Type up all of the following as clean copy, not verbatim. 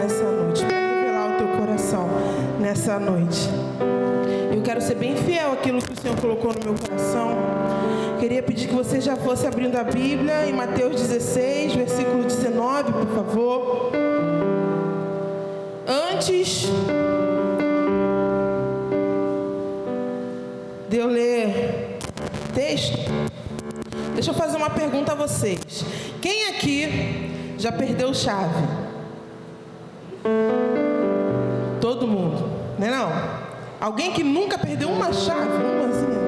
nessa noite, para revelar o teu coração nessa noite. Eu quero ser bem fiel àquilo que o Senhor colocou no meu coração. Queria pedir que você já fosse abrindo a Bíblia em Mateus 16, versículo 19, por favor. Antes de eu ler o texto, deixa eu fazer uma pergunta a vocês. Quem aqui já perdeu chave? Todo mundo, não é não? Alguém que nunca perdeu uma chave? Umazinha?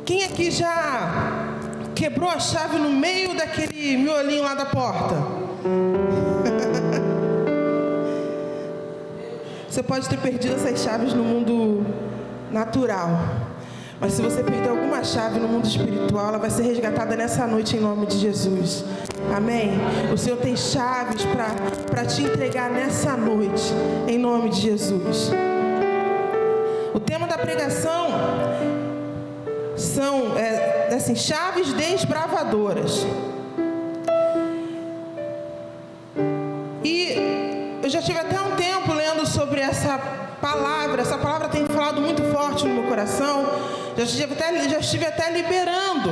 Quem aqui já quebrou a chave no meio daquele miolinho lá da porta? Você pode ter perdido essas chaves no mundo natural, mas se você perder alguma chave no mundo espiritual, ela vai ser resgatada nessa noite em nome de Jesus. Amém? O Senhor tem chaves para te entregar nessa noite em nome de Jesus. O tema da pregação são chaves desbravadoras. E eu já tive até um tempo lendo sobre essa palavra. Essa palavra tem falado muito forte no meu coração. Já estive até liberando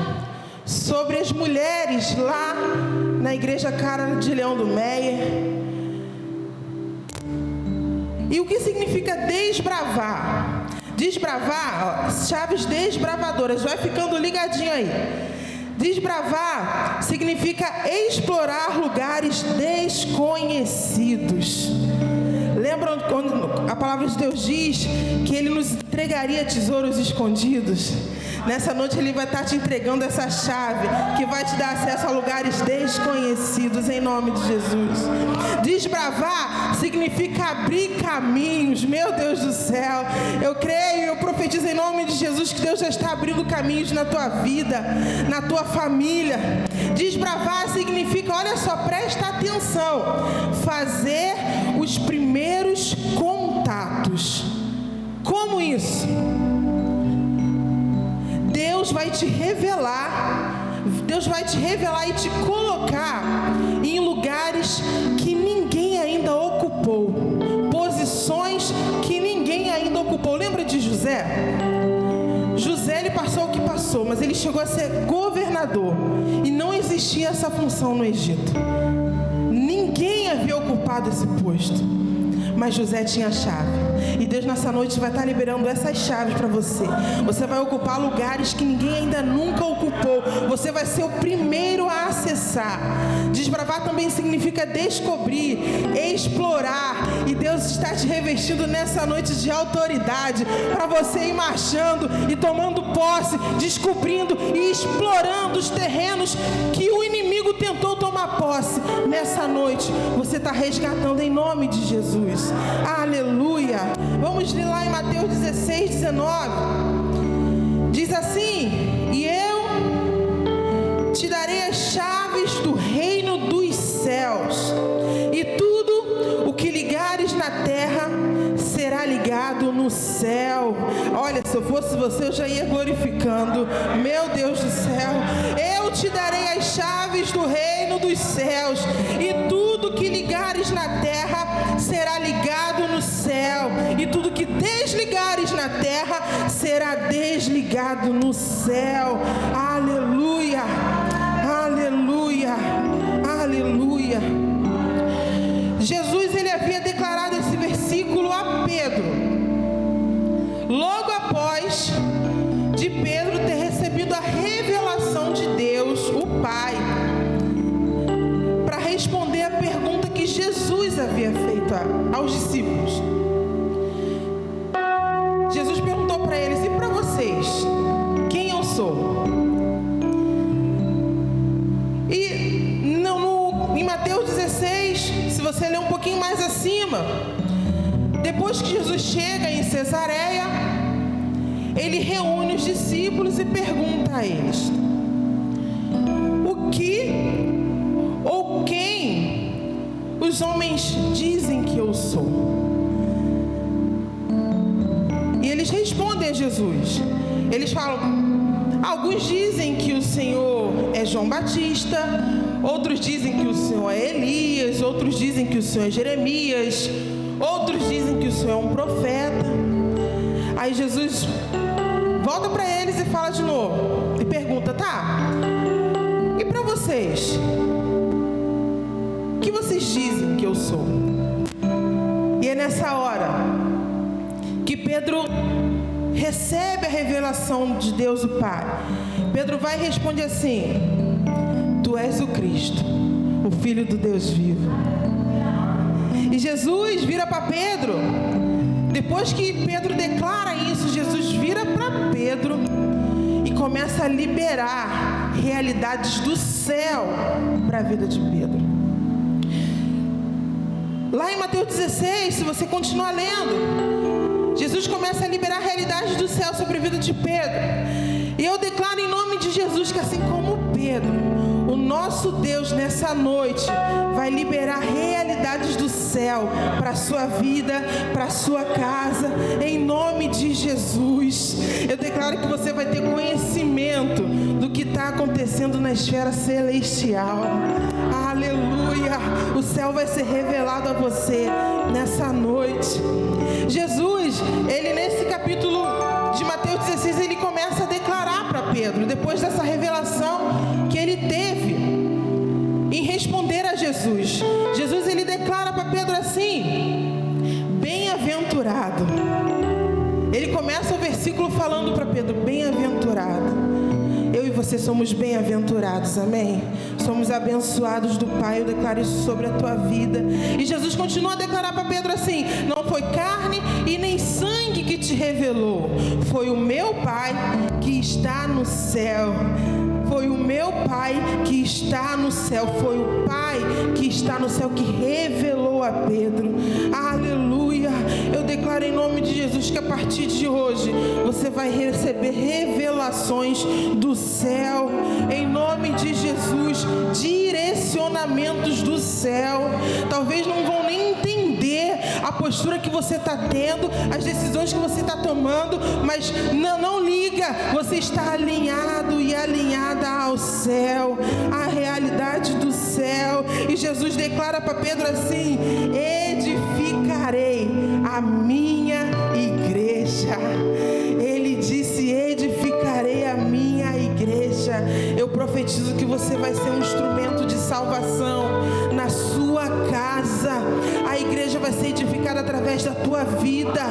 sobre as mulheres lá na igreja Cara de Leão do Meyer. E o que significa desbravar? Desbravar, ó, chaves desbravadoras, vai ficando ligadinho aí. Desbravar significa explorar lugares desconhecidos. Lembram quando a palavra de Deus diz que Ele nos entregaria tesouros escondidos? Nessa noite Ele vai estar te entregando essa chave que vai te dar acesso a lugares desconhecidos em nome de Jesus. Desbravar significa abrir caminhos. Meu Deus do céu, eu creio, eu profetizo em nome de Jesus que Deus já está abrindo caminhos na tua vida, na tua família. Desbravar significa, olha só, presta atenção, fazer os primeiros contatos. Como isso? Deus vai te revelar e te colocar em lugares que ninguém ainda ocupou, posições que ninguém ainda ocupou. Lembra de José? José, ele passou o que passou, mas ele chegou a ser governador e não existia essa função no Egito. Ninguém havia ocupado esse posto, mas José tinha a chave. E Deus nessa noite vai estar liberando essas chaves para você. Você vai ocupar lugares que ninguém ainda nunca ocupou. Você vai ser o primeiro a acessar. Desbravar também significa descobrir, explorar. E Deus está te revestindo nessa noite de autoridade para você ir marchando e tomando posse, descobrindo e explorando os terrenos que o inimigo tentou tomar posse. Nessa noite você está resgatando em nome de Jesus. Aleluia. Vamos ler lá em Mateus 16, 19. Diz assim: e eu te darei as chaves do reino dos céus, e tudo o que ligares na terra será ligado no céu. Olha, se eu fosse você, eu já ia glorificando. Meu Deus do céu, eu te darei as chaves do reino dos céus, e tudo que ligares na terra será ligado no céu, e tudo que desligares na terra será desligado no céu. Aleluia, aleluia, aleluia. Jesus, ele havia declarado esse versículo a Pedro, logo após de Pedro ter recebido a revelação de Deus, o Pai, para responder a pergunta que Jesus havia feito aos discípulos. Jesus perguntou para eles: e para vocês, quem eu sou? E em Mateus 16, se você ler um pouquinho mais acima, depois que Jesus chega em Cesareia, ele reúne os discípulos e pergunta a eles: o que ou quem os homens dizem que eu sou? E eles respondem a Jesus. Eles falam: alguns dizem que o Senhor é João Batista, outros dizem que o Senhor é Elias, outros dizem que o Senhor é Jeremias, outros dizem que o Senhor é um profeta. Aí Jesus volta para eles e fala de novo, e pergunta, tá, e para vocês? O que vocês dizem que eu sou? E é nessa hora que Pedro recebe a revelação de Deus o Pai. Pedro vai e responde assim: Tu és o Cristo, o Filho do Deus vivo. E Jesus vira para Pedro. Depois que Pedro declara isso, Jesus vira para Pedro e começa a liberar realidades do céu para a vida de Pedro. Lá em Mateus 16, se você continuar lendo, Jesus começa a liberar realidades do céu sobre a vida de Pedro. E eu declaro em nome de Jesus que assim como Pedro, o nosso Deus nessa noite vai liberar realidades do céu para a sua vida, para a sua casa, em nome de Jesus. Eu declaro que você vai ter conhecimento do que está acontecendo na esfera celestial. Aleluia! O céu vai ser revelado a você nessa noite. Jesus, ele nesse capítulo de Mateus 16, ele começa a declarar para Pedro, depois dessa revelação que ele teve em responder a Jesus. Jesus, ele declara para Pedro assim: bem-aventurado. Ele começa o versículo falando para Pedro: bem-aventurado. Eu e você somos bem-aventurados, amém? Somos abençoados do Pai. Eu declaro isso sobre a tua vida. E Jesus continua a declarar para Pedro assim: não foi carne e nem sangue que te revelou, foi o meu Pai que está no céu. Foi o meu Pai que está no céu. Foi o Pai que está no céu que revelou a Pedro. Aleluia. Eu declaro em nome de Jesus que a partir de hoje você vai receber revelações do céu. Em nome de Jesus, direcionamentos do céu. Talvez não vão nem entender a postura que você está tendo, as decisões que você está tomando, mas não liga, você está alinhado e alinhada ao céu, à realidade do céu. E Jesus declara para Pedro assim: edificarei a minha igreja. Ele disse: edificarei a minha igreja. Eu profetizo que você vai ser um instrumento de salvação na sua casa. A igreja vai ser edificada através da tua vida.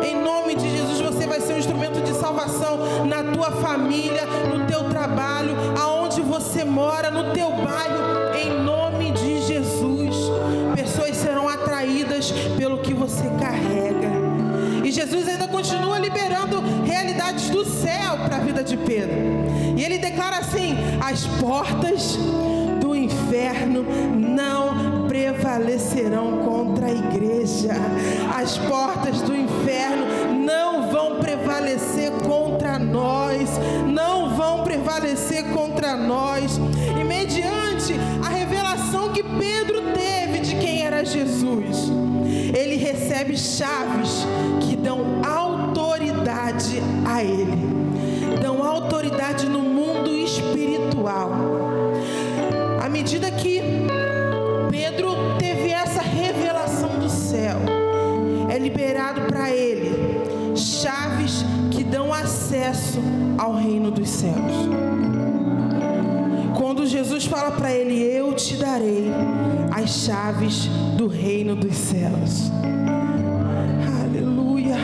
Em nome de Jesus, você vai ser um instrumento de salvação na tua família, no teu trabalho, aonde você mora, no teu bairro. Em nome de Jesus, pessoas serão atraídas pelo que você carrega. E Jesus ainda continua liberando realidades do céu para a vida de Pedro. E ele declara assim: as portas do inferno não prevalecerão contra a igreja. As portas do inferno não vão prevalecer contra nós. Não vão prevalecer contra nós. E mediante a revelação que Pedro teve de quem era Jesus, ele recebe chaves que dão autoridade a ele. Dão autoridade no mundo espiritual. À medida que Pedro teve essa revelação do céu, é liberado para ele chaves que dão acesso ao reino dos céus. Quando Jesus fala para ele: eu te darei as chaves do reino dos céus. Aleluia,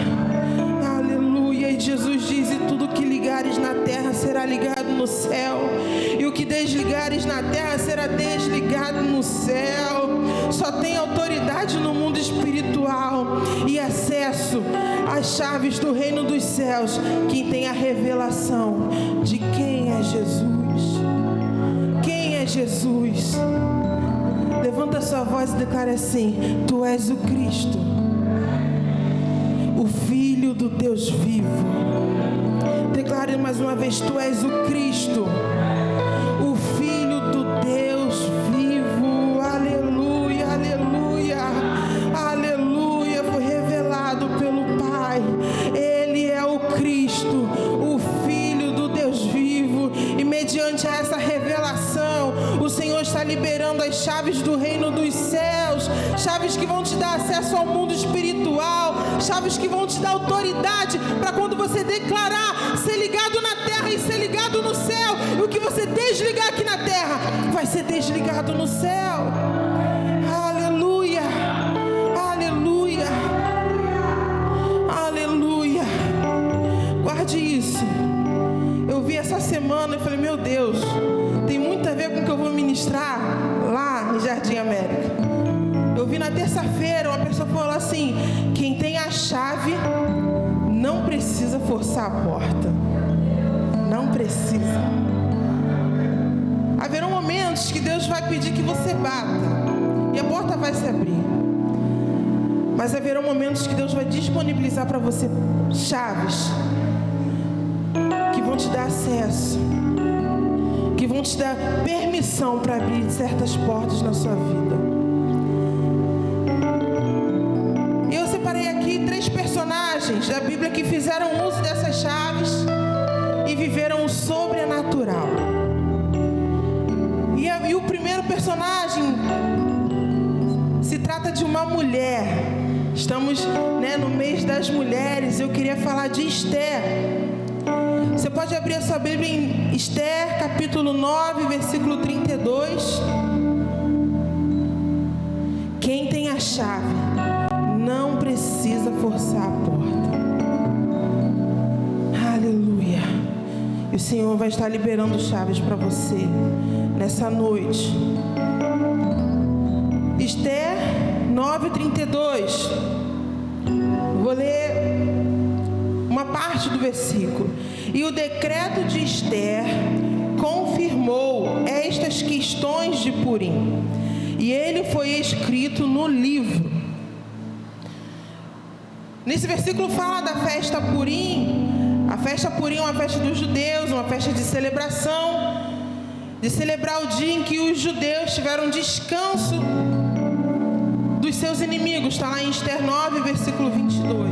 aleluia. E Jesus diz: e tudo que ligares na terra será ligado no céu, e o que desligares na terra será desligado no céu. Só tem autoridade no mundo espiritual e acesso às chaves do reino dos céus quem tem a revelação de quem é Jesus. Quem é Jesus? Levanta sua voz e declara assim: tu és o Cristo, o Filho do Deus vivo. Declare mais uma vez: tu és o Cristo, o Filho do Deus vivo. Aleluia, aleluia, aleluia. Foi revelado pelo Pai. Ele é o Cristo, o Filho do Deus vivo. E mediante essa revelação, o Senhor está chaves do reino dos céus, chaves que vão te dar acesso ao mundo espiritual, chaves que vão te dar autoridade para quando você declarar, ser ligado na terra e ser ligado no céu. E o que você desligar aqui na terra vai ser desligado no céu. Aleluia, aleluia, aleluia. Guarde isso. Eu vi essa semana e falei, meu Deus, tem muito a ver com o que eu vou ministrar lá em Jardim América. Eu vi na terça-feira, uma pessoa falou assim: quem tem a chave não precisa forçar a porta. Não precisa. Haverão momentos que Deus vai pedir que você bata e a porta vai se abrir. Mas haverão momentos que Deus vai disponibilizar para você chaves que vão te dar acesso, que vão te dar permissão para abrir certas portas na sua vida. Eu separei aqui 3 personagens da Bíblia que fizeram uso dessas chaves e viveram o sobrenatural. E o primeiro personagem se trata de uma mulher. Estamos, no mês das mulheres. Eu queria falar de Esther. Você pode abrir a sua Bíblia em Esther, capítulo 9, versículo 32. Quem tem a chave não precisa forçar a porta. Aleluia. E o Senhor vai estar liberando chaves para você nessa noite. Esther 9:32. Vou ler uma parte do versículo. E o decreto de Esther confirmou estas questões de Purim, e ele foi escrito no livro. Nesse versículo fala da festa Purim. A festa Purim é uma festa dos judeus, uma festa de celebração, de celebrar o dia em que os judeus tiveram descanso dos seus inimigos. Está lá em Esther 9, versículo 22.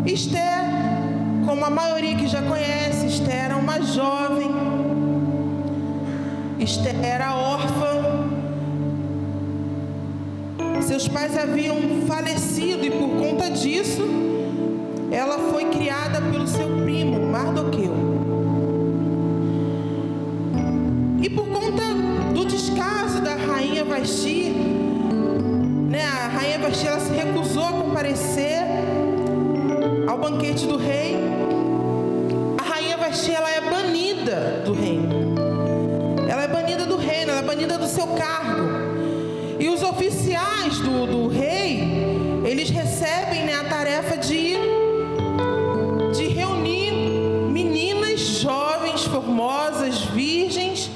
Esther, como a maioria que já conhece, Esther era uma jovem. Esther era órfã. Seus pais haviam falecido e por conta disso, ela foi criada pelo seu primo, Mardoqueu. E por conta do descaso da rainha Vasti, a rainha Vasti, ela se recusou a comparecer ao banquete do rei. A rainha Vasti, ela é banida do reino. Ela é banida do reino, ela é banida do seu cargo. E os oficiais do rei, eles recebem a tarefa de reunir meninas jovens, formosas, virgens,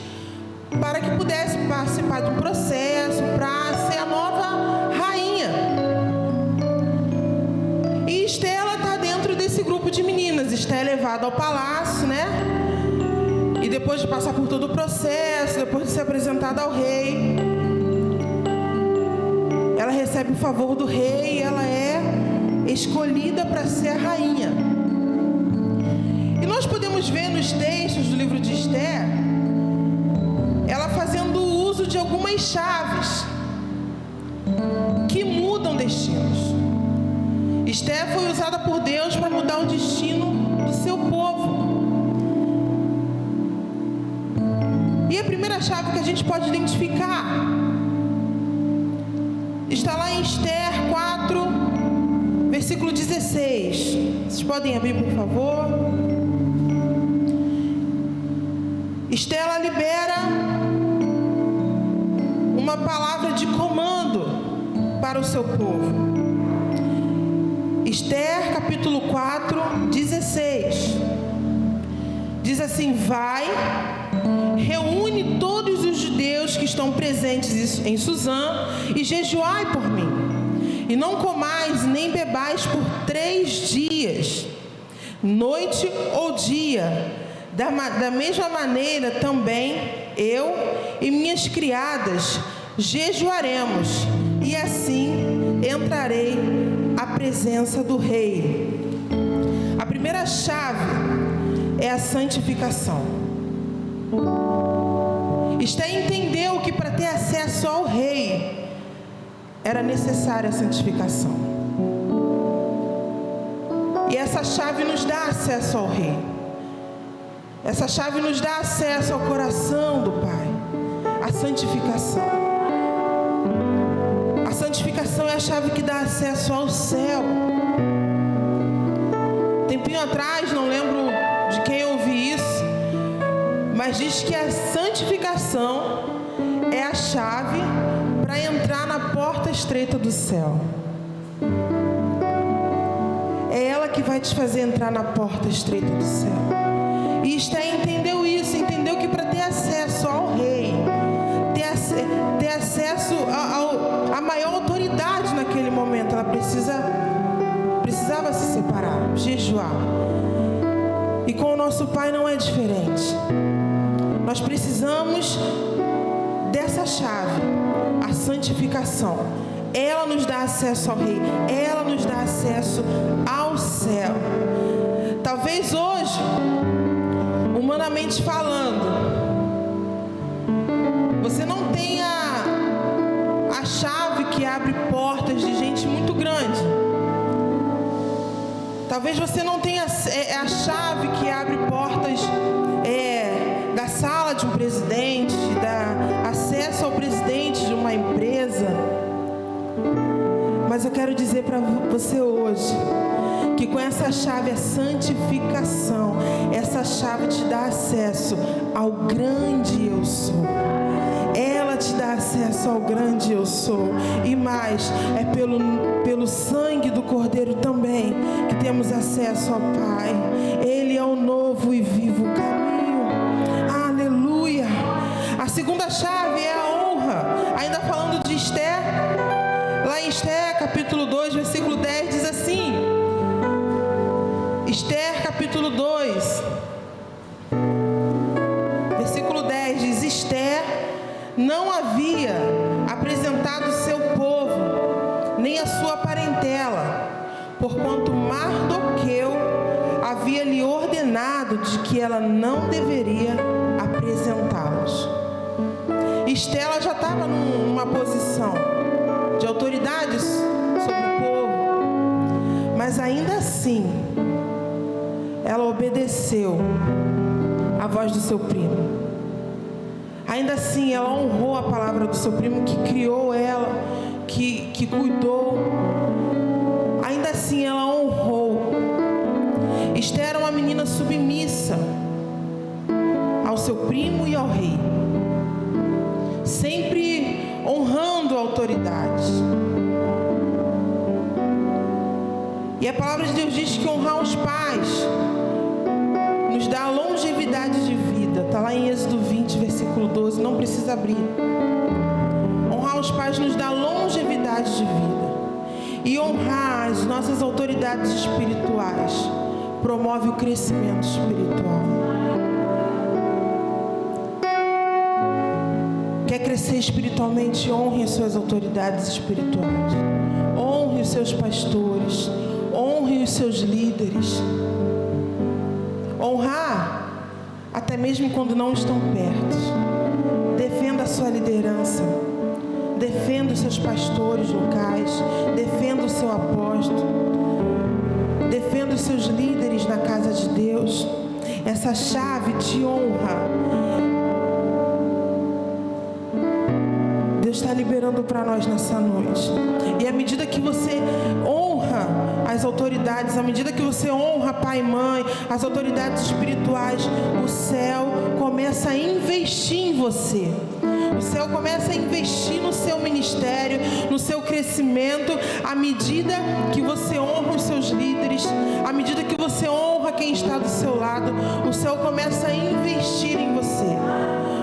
para que pudesse participar de um processo para ser a nova rainha. E Esther, ela está dentro desse grupo de meninas. Esther é levada ao palácio, E depois de passar por todo o processo, depois de ser apresentada ao rei, ela recebe o favor do rei e ela é escolhida para ser a rainha. E nós podemos ver nos textos do livro de Esther, ela fazendo uso de algumas chaves que mudam destinos. Esther foi usada por Deus para mudar o destino do seu povo. E a primeira chave que a gente pode identificar está lá em Esther 4, versículo 16. Vocês podem abrir, por favor? Esther, ela libera uma palavra de comando para o seu povo. Esther, capítulo 4, 16. Diz assim: vai, reúne todos os judeus que estão presentes em Suzã e jejuai por mim. E não comais nem bebais por 3 dias, noite ou dia. Da mesma maneira também eu e minhas criadas jejuaremos, e assim entrarei à presença do rei. A primeira chave é a santificação. Esther entendeu que para ter acesso ao rei era necessária a santificação. E essa chave nos dá acesso ao rei. Essa chave nos dá acesso ao coração do Pai. A santificação. A santificação é a chave que dá acesso ao céu. Tempinho atrás, não lembro de quem eu ouvi isso, mas diz que a santificação é a chave para entrar na porta estreita do céu. É ela que vai te fazer entrar na porta estreita do céu. E Esther entendeu isso, entendeu que para ter acesso ao rei, ter acesso à maior autoridade naquele momento, ela precisava se separar, jejuar. E com o nosso Pai não é diferente. Nós precisamos dessa chave, a santificação. Ela nos dá acesso ao rei, ela nos dá acesso ao céu. Talvez hoje, humanamente falando, você não tenha a chave que abre portas de gente muito grande. Talvez você não tenha a chave que abre portas da sala de um presidente, da acesso ao presidente de uma empresa. Mas eu quero dizer para você hoje que com essa chave, a santificação, essa chave te dá acesso ao grande eu sou. Ela te dá acesso ao grande eu sou. E mais, é pelo sangue do Cordeiro também que temos acesso ao Pai. Ele é o novo e vivo caminho. Aleluia. A segunda chave é a honra. Ainda falando de Esther, lá em Esther, capítulo 2, versículo 10, diz assim. Esther, capítulo 2, versículo 10, diz: Esther não havia apresentado seu povo, nem a sua parentela, porquanto Mardoqueu havia lhe ordenado de que ela não deveria apresentá-los. Esther, ela já estava numa posição de autoridade sobre o povo, mas ainda assim, ela obedeceu à voz do seu primo. Ainda assim, ela honrou a palavra do seu primo, que criou ela, que cuidou. Ainda assim, ela honrou. Esther era uma menina submissa ao seu primo e ao rei, sempre honrando a autoridade. E a palavra de Deus diz que honrar os pais nos dá longevidade de vida. Está lá em Êxodo 20, versículo 12. Não precisa abrir. Honrar os pais nos dá longevidade de vida. E honrar as nossas autoridades espirituais promove o crescimento espiritual. Quer crescer espiritualmente? Honre as suas autoridades espirituais. Honre os seus pastores. Honre os seus líderes. Honrar até mesmo quando não estão perto. Defenda a sua liderança. Defenda os seus pastores locais. Defenda o seu apóstolo. Defenda os seus líderes na casa de Deus. Essa chave de honra, Deus está liberando para nós nessa noite. E à medida que você honra as autoridades, à medida que você honra pai e mãe, as autoridades espirituais, o céu começa a investir em você. O céu começa a investir no seu ministério, no seu crescimento, à medida que você honra os seus líderes, à medida que você honra quem está do seu lado, o céu começa a investir em você.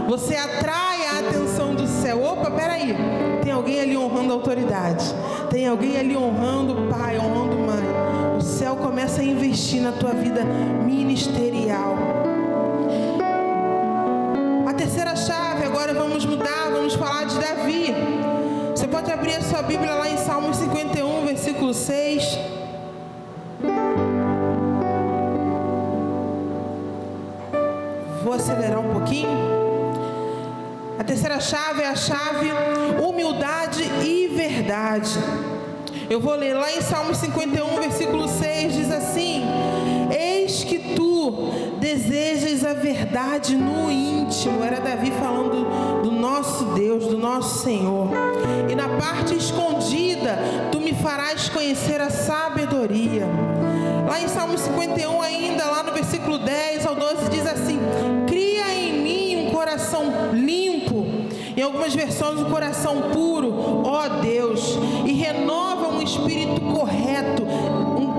Você atrai a atenção do céu. Opa, peraí, tem alguém ali honrando a autoridade, tem alguém ali honrando o pai, honrando mãe. O céu começa a investir na tua vida ministerial. A terceira chave, agora vamos mudar, vamos falar de Davi. Você pode abrir a sua Bíblia lá em Salmos 51, versículo 6. Vou acelerar um pouquinho. A terceira chave é a chave humildade e verdade. Eu vou ler lá em Salmos 51, versículo 6, diz assim: eis que tu desejas a verdade no íntimo. Era Davi falando do nosso Deus, do nosso Senhor. E na parte escondida, tu me farás conhecer a sabedoria. Lá em Salmos 51 ainda, lá no versículo 10 ao 12, diz assim: cria em mim um coração limpo, em algumas versões um coração puro, ó Deus, e renova um espírito correto,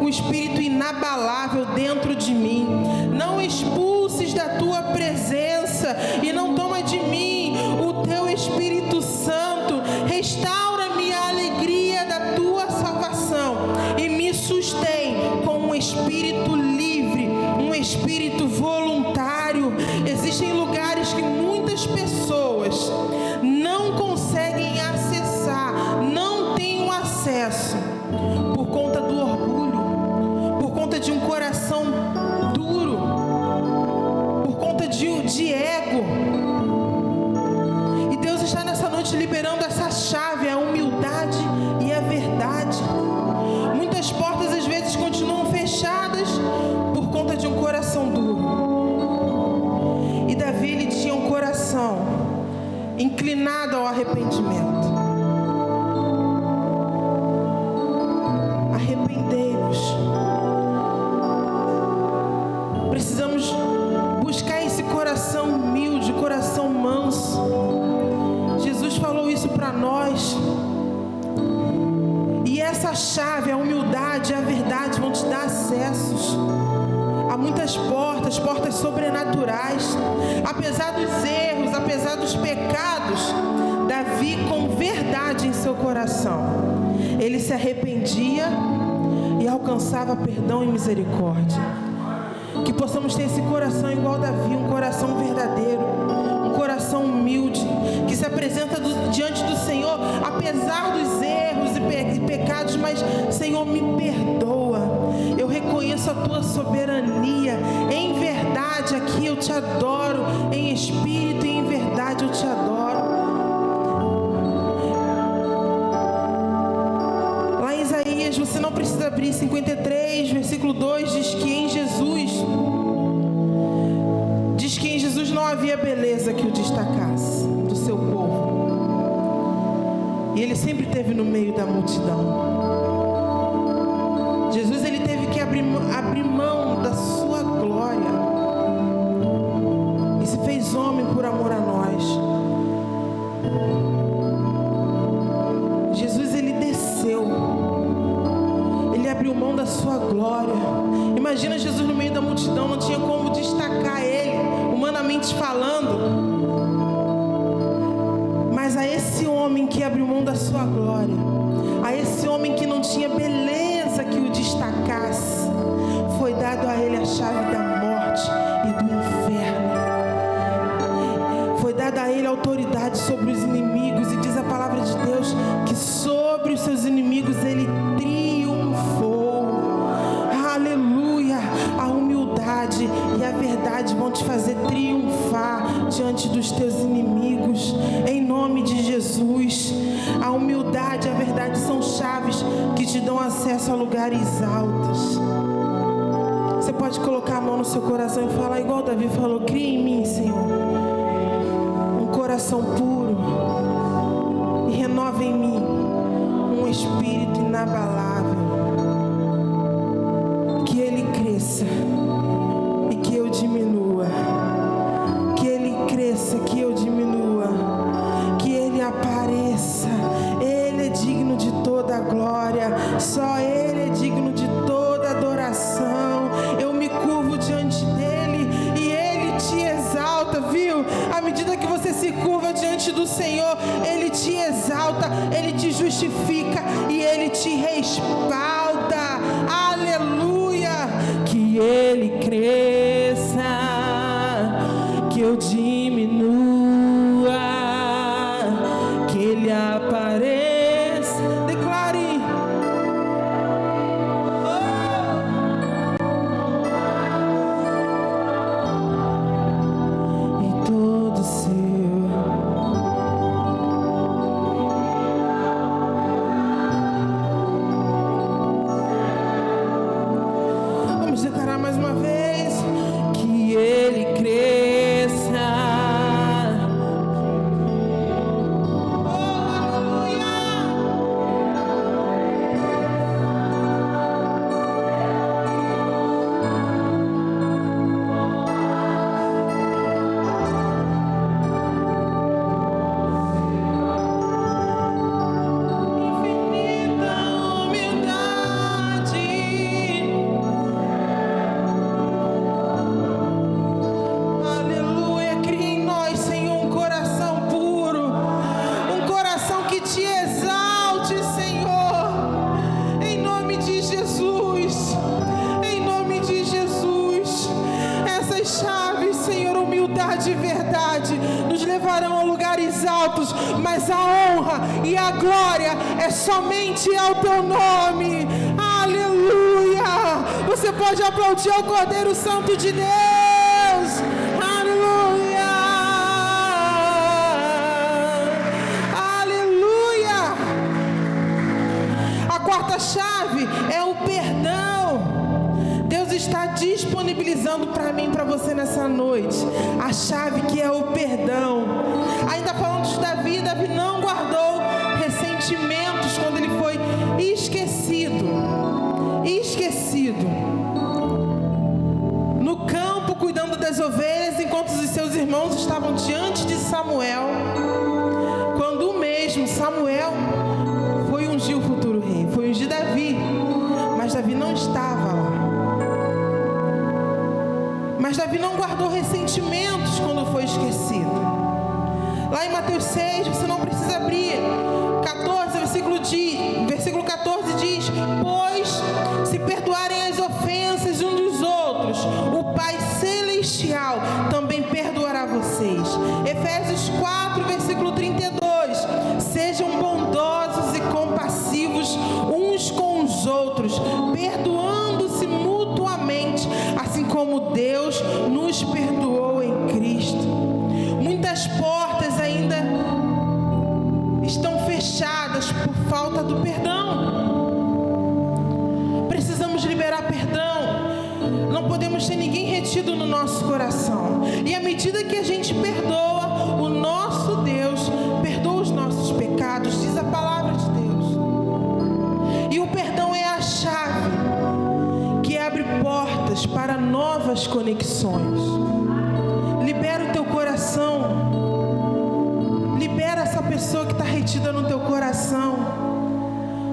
um espírito inabalável dentro de mim. Não expulses da tua presença e não toma de mim o teu Espírito Santo. Restaura-me a alegria da tua salvação e me sustém com um espírito livre, um espírito voluntário. Existem lugares que muitas pessoas não conseguem acessar, não têm o acesso, por conta do orgulho, por conta de um coração duro, por conta de ego. E Deus está nessa noite liberando essa chave, a humildade e a verdade. Muitas portas às vezes continuam fechadas por conta de um coração duro. E Davi, ele tinha um coração inclinado ao arrependimento. Arrependei-vos. Precisamos buscar esse coração humilde, coração manso. Jesus falou isso para nós. E essa chave, a humildade e a verdade vão te dar acessos a muitas portas, portas sobrenaturais. Apesar dos erros, apesar dos pecados, Davi, com verdade em seu coração, ele se arrependia e alcançava perdão e misericórdia. Que possamos ter esse coração igual Davi, um coração verdadeiro, um coração humilde, que se apresenta diante do Senhor, apesar dos erros e pecados, mas Senhor, me perdoa. Eu reconheço a tua soberania. Em verdade aqui eu te adoro, em espírito e em verdade eu te adoro. Lá em Isaías, você não precisa abrir, 53, versículo 2, diz que em Jesus não havia beleza que o destacasse do seu povo. E ele sempre esteve no meio da multidão. Jesus, ele teve que abrir mão da sua glória e se fez homem por amor a nós. Jesus, ele desceu, ele abriu mão da sua glória. Imagina Jesus no meio da multidão, não tinha como destacar ele, humanamente falando. Mas a esse homem que abriu mão da sua glória, a esse homem que não tinha beleza que o destacasse, foi dado a ele a chave da morte e do inferno. Foi dada a ele autoridade sobre os inimigos, e diz a palavra de Deus que sobre os seus inimigos ele triunfou. Aleluia! A humildade e a verdade vão te fazer triunfar diante dos teus inimigos, em nome de Jesus. A humildade e a verdade são chaves que te dão acesso a lugares altos. Você pode colocar a mão no seu coração e falar igual Davi falou: cria em mim, Senhor, um coração puro, e renova em mim um espírito inabalável. Que ele cresça e que eu diminua. Que ele cresça, que eu diminua. Que ele apareça. Ele é digno de toda a glória. Só ele é digno de toda adoração. Eu me curvo diante dele e ele te exalta, viu? À medida que você se curva diante do Senhor, ele te exalta, ele te justifica e ele te respalda. Aleluia! Que ele cresça, que eu diminua, que ele apareça. Declare. E todo seu poderosos, mas a honra e a glória é somente ao teu nome. Aleluia! Você pode aplaudir ao Cordeiro Santo de Deus. Aleluia! Aleluia! A quarta chave é o perdão. Deus está disponibilizando para mim e para você nessa noite a chave que é o perdão. Ainda falando de Davi, Davi não guardou ressentimentos quando ele foi esquecido. No campo, cuidando das ovelhas, enquanto os seus irmãos estavam diante de Samuel, quando o mesmo Samuel foi ungir o futuro rei, foi ungir Davi, mas Davi não estava lá. Mas Davi não guardou ressentimentos quando foi esquecido. Lá em Mateus 6, você não precisa abrir, 14, versículo 14 diz: pois se perdoarem as ofensas uns dos outros, o Pai Celestial também perdoará vocês. Efésios 4, versículo 32, sejam bondosos e compassivos uns com os outros, perdoando-se mutuamente, assim como Deus nos perdoou em Cristo. Muitas portas ainda estão fechadas por falta do perdão. Precisamos liberar perdão. Não podemos ter ninguém retido no nosso coração. E à medida que a gente perdoa, o nosso Deus perdoa os nossos pecados, diz a palavra de Deus. E o perdão é a chave que abre portas para novas conexões. Libera o teu coração. Libera essa pessoa que está retida no teu coração.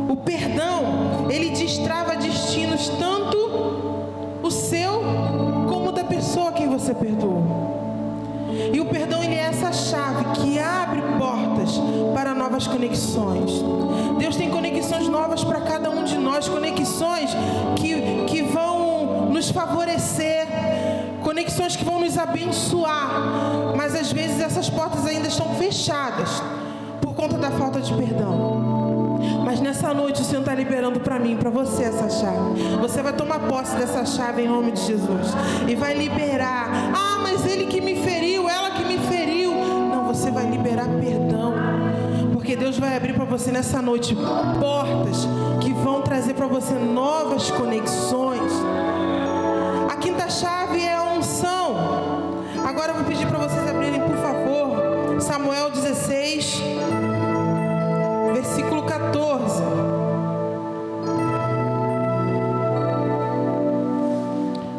O perdão, ele destrava destinos, tanto o seu como da pessoa a quem você perdoou. E o perdão, ele é essa chave que abre portas para novas conexões. Deus tem conexões novas para cada um de nós, conexões que vão nos favorecer, conexões que vão nos abençoar, mas às vezes essas portas ainda estão fechadas por conta da falta de perdão. Mas nessa noite o Senhor está liberando para mim, para você essa chave. Você vai tomar posse dessa chave em nome de Jesus e vai liberar. Ah, mas ele que me feriu, ela que me feriu. Não, você vai liberar perdão, porque Deus vai abrir para você nessa noite portas que vão trazer para você novas conexões. A quinta chave é a unção. Agora eu vou pedir para vocês abrirem, por favor, Samuel 16, versículo 14.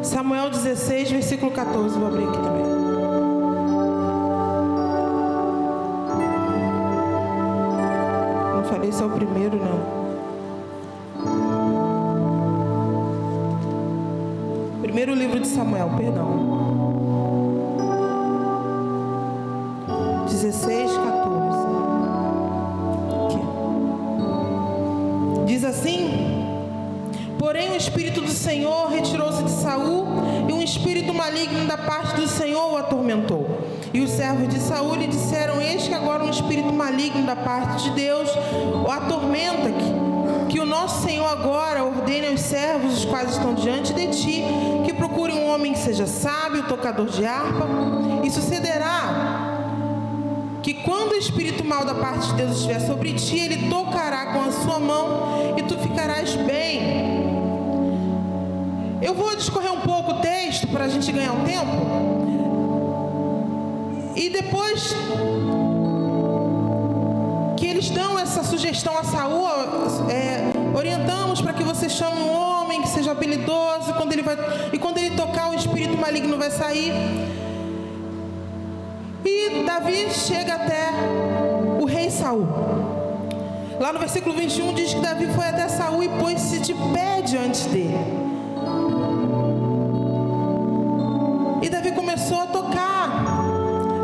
Samuel 16, versículo 14. Vou abrir aqui também. Não falei se é o primeiro, não. Primeiro livro de Samuel, perdão. 16, 14. Aqui. Diz assim: porém o Espírito do Senhor retirou-se de Saul, e um espírito maligno da parte do Senhor o atormentou. E os servos de Saul lhe disseram: eis que agora um espírito maligno da parte de Deus o atormenta, que o nosso Senhor agora ordene aos servos, os quais estão diante de ti, que procurem um homem que seja sábio, tocador de harpa. E sucederá que quando o espírito mau da parte de Deus estiver sobre ti, ele tocará com a sua mão e tu ficarás bem. Eu vou discorrer um pouco o texto para a gente ganhar um tempo. E depois que eles dão essa sugestão a Saul, orientamos para que você chame um homem que seja habilidoso, e quando ele tocar, o espírito maligno vai sair. E Davi chega até o rei Saul. Lá no versículo 21 diz que Davi foi até Saul e pôs-se de pé diante dele. E Davi começou a tocar.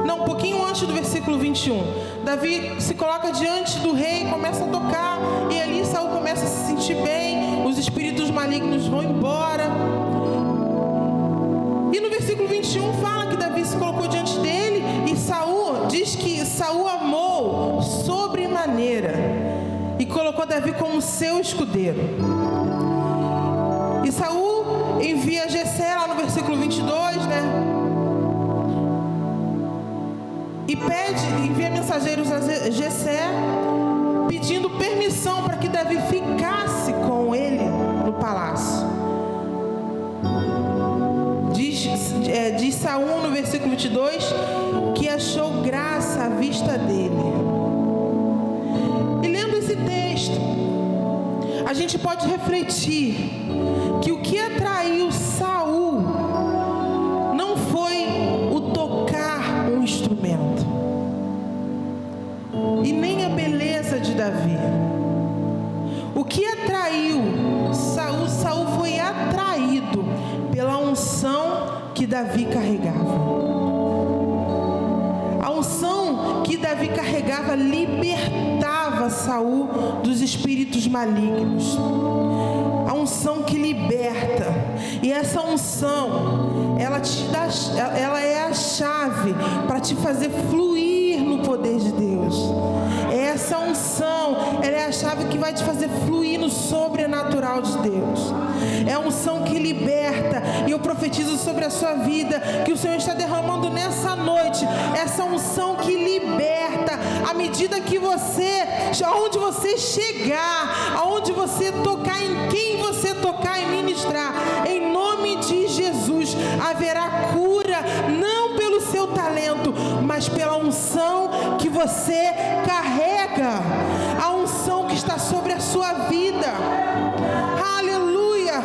Não, um pouquinho antes do versículo 21. Davi se coloca diante do rei e começa a tocar. E ali Saul começa a se sentir bem. Os espíritos malignos vão embora. E no versículo 21 fala que Davi se colocou diante dele. E Saul diz que Saul amou maneira e colocou Davi como seu escudeiro. E Saul envia Jessé, lá no versículo 22, né? E envia mensageiros a Jessé, pedindo permissão para que Davi ficasse com ele no palácio. Diz Saul no versículo 22 que achou graça à vista dele. E lendo esse texto, a gente pode refletir que o que atraiu Saul não foi o tocar um instrumento e nem a beleza de Davi. O que atraiu Saul foi atraído pela unção que Davi carregava. A unção que Davi carregava libertava Saul dos espíritos malignos. A unção que liberta. E essa unção, ela é a chave para te fazer fluir no poder de Deus. Essa unção, ela é a chave que vai te fazer fluir no sobrenatural de Deus. É a unção que liberta. E eu profetizo sobre a sua vida que o Senhor está derramando nessa noite essa unção que liberta. À medida que você, aonde você chegar, aonde você tocar, em quem você tocar e ministrar, em nome de Jesus haverá cura, não pelo seu talento, mas pela unção que você carrega, a unção que está sobre a sua vida. Aleluia!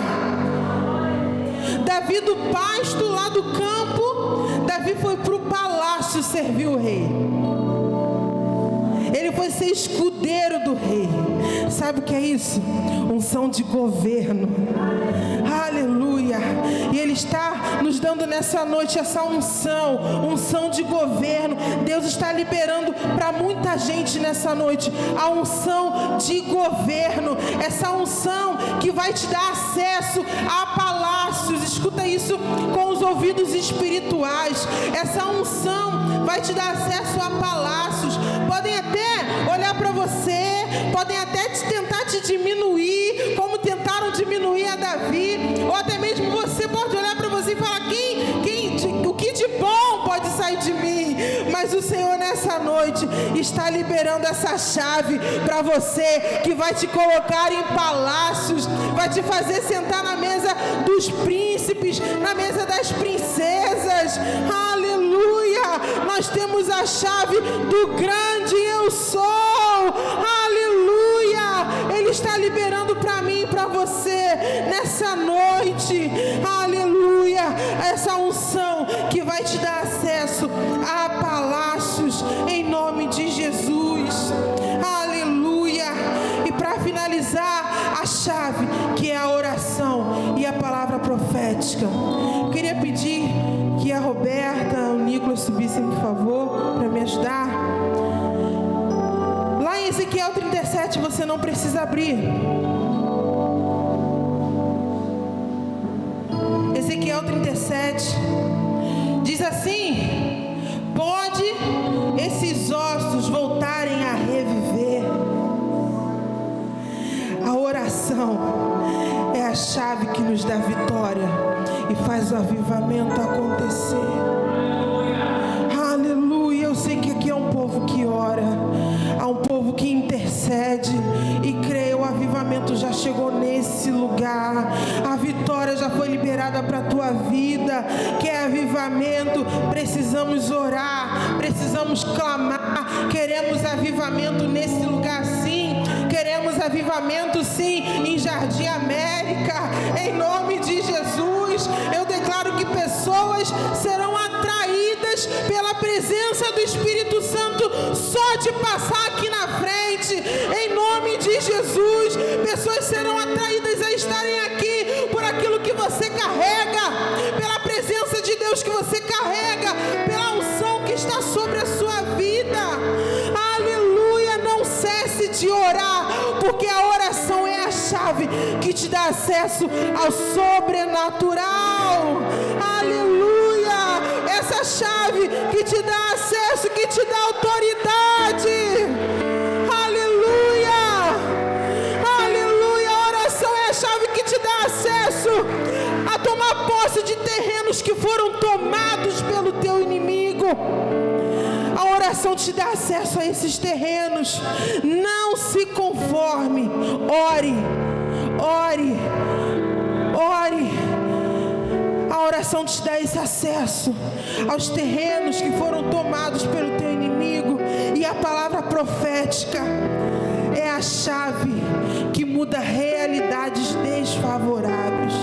Davi do pasto lá do campo, Davi foi para o palácio servir o rei. Ele foi ser escudeiro do rei. Sabe o que é isso? Unção de governo. Aleluia. E Ele está nos dando nessa noite essa unção de governo. Deus está liberando para muita gente nessa noite a unção de governo. Essa unção que vai te dar acesso a palácios. Escuta isso com os ouvidos espirituais. Essa unção vai te dar acesso a palácios. Podem até olhar para você, podem até tentar te diminuir, como tentaram diminuir a Davi, ou até mesmo você pode olhar para você e falar: o que de bom pode sair de mim? Mas o Senhor nessa noite está liberando essa chave para você, que vai te colocar em palácios, vai te fazer sentar na mesa dos príncipes, na mesa das princesas. Aleluia! Nós temos a chave do grande eu sou. Aleluia! Ele está liberando para mim e para você nessa noite. Aleluia! Essa unção que vai te dar acesso a palácios em nome de Jesus. Aleluia! E para finalizar, a chave que é a oração e a palavra profética. Eu queria pedir que a Roberta, o Nicolas subissem, por favor, para me ajudar. Lá em Ezequiel 37, você não precisa abrir. Ezequiel 37 diz assim: pode esses ossos voltarem a reviver. A oração é a chave que nos dá vitória e faz o avivamento acontecer. Aleluia! Eu sei que aqui é um povo que ora, há um povo que intercede e crê. O avivamento já chegou nesse lugar, a vitória já foi liberada para a tua vida. Quer avivamento? Precisamos orar, precisamos clamar. Queremos avivamento nesse lugar, sim. Queremos avivamento, sim, em Jardim América, em nome de Jesus. Eu declaro que pessoas serão atraídas pela presença do Espírito Santo só de passar aqui na frente, em nome de Jesus. Pessoas serão atraídas a estarem aqui por aquilo que você carrega, pela presença de Deus que você carrega, pela unção que está sobre a sua vida. Aleluia! Não cesse de orar, porque a oração é a chave que te dá acesso ao sobrenatural. Aleluia! Essa chave que te dá acesso, que te dá autoridade. Aleluia! foram tomados pelo teu inimigo. A oração te dá acesso a esses terrenos. Não se conforme. Ore, ore, ore. A oração te dá esse acesso aos terrenos que foram tomados pelo teu inimigo. E a palavra profética é a chave que muda realidades desfavoráveis.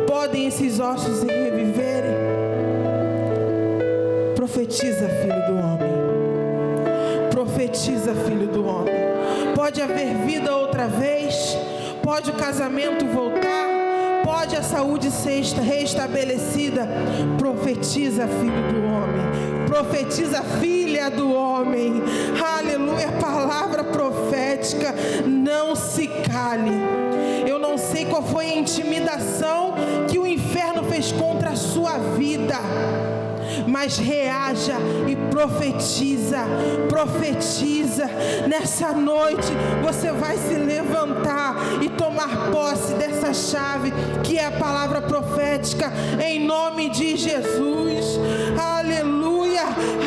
Podem esses ossos reviverem? Profetiza, filho do homem. Profetiza, filho do homem. Pode haver vida outra vez. Pode o casamento voltar. Pode a saúde ser restabelecida. Profetiza, filho do homem. Profetiza, filha do homem. Aleluia. Palavra profética. Não se cale. Eu não sei qual foi a intimidação que o inferno fez contra a sua vida, mas reaja e profetiza. Profetiza. Nessa noite você vai se levantar e tomar posse dessa chave que é a palavra profética, em nome de Jesus. Aleluia.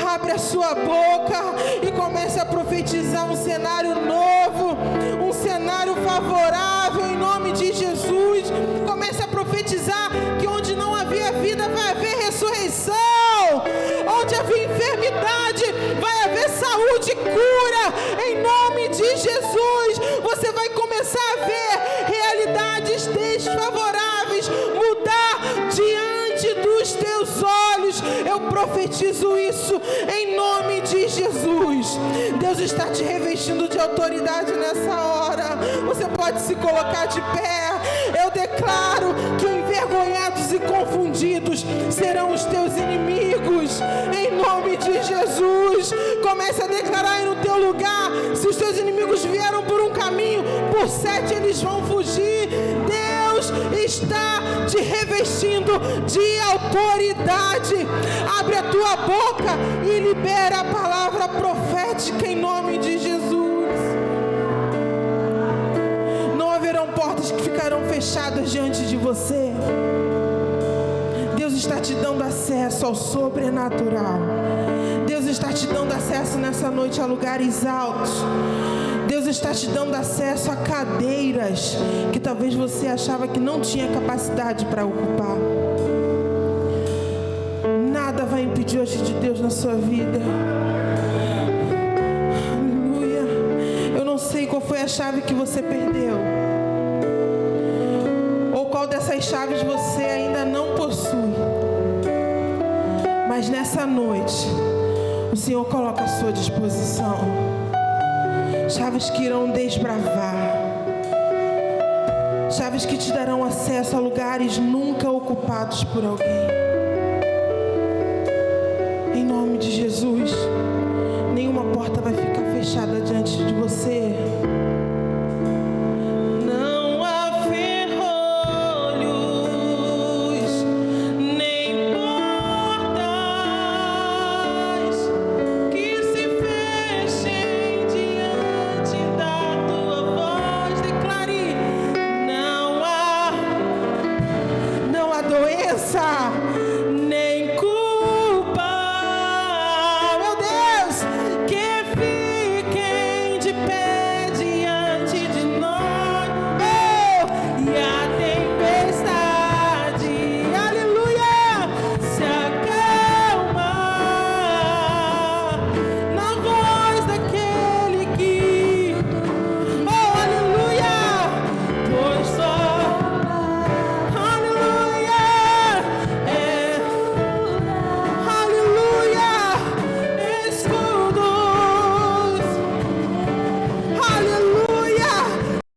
Abre a sua boca e comece a profetizar um cenário novo, um cenário favorável, em nome de Jesus. Comece a profetizar que onde não havia vida vai haver ressurreição. Onde havia enfermidade, vai haver saúde e cura, em nome de Jesus. Você vai começar a ver realidades desfavoráveis mudar diante dos teus olhos. Eu profetizo isso em nome de Jesus. Deus está te revestindo de autoridade nessa hora. Você pode se colocar de pé. Eu declaro que envergonhados e confundidos serão os teus inimigos, em nome de Jesus. Comece a declarar aí no teu lugar. Se os teus inimigos vieram por um caminho, por 7 eles vão fugir. Deus está te revestindo de autoridade. Abre a tua boca e libera a palavra profética em nome de Jesus. Não haverão portas que ficarão fechadas diante de você. Deus está te dando acesso ao sobrenatural. Deus está te dando acesso nessa noite a lugares altos. Deus está te dando acesso a cadeiras que talvez você achava que não tinha capacidade para ocupar. Nada vai impedir hoje de Deus na sua vida. Aleluia. Eu não sei qual foi a chave que você perdeu, ou qual dessas chaves você ainda não possui. Mas nessa noite o Senhor coloca à sua disposição chaves que irão desbravar, chaves que te darão acesso a lugares nunca ocupados por alguém. Em nome de Jesus, nenhuma porta vai ficar fechada diante de você.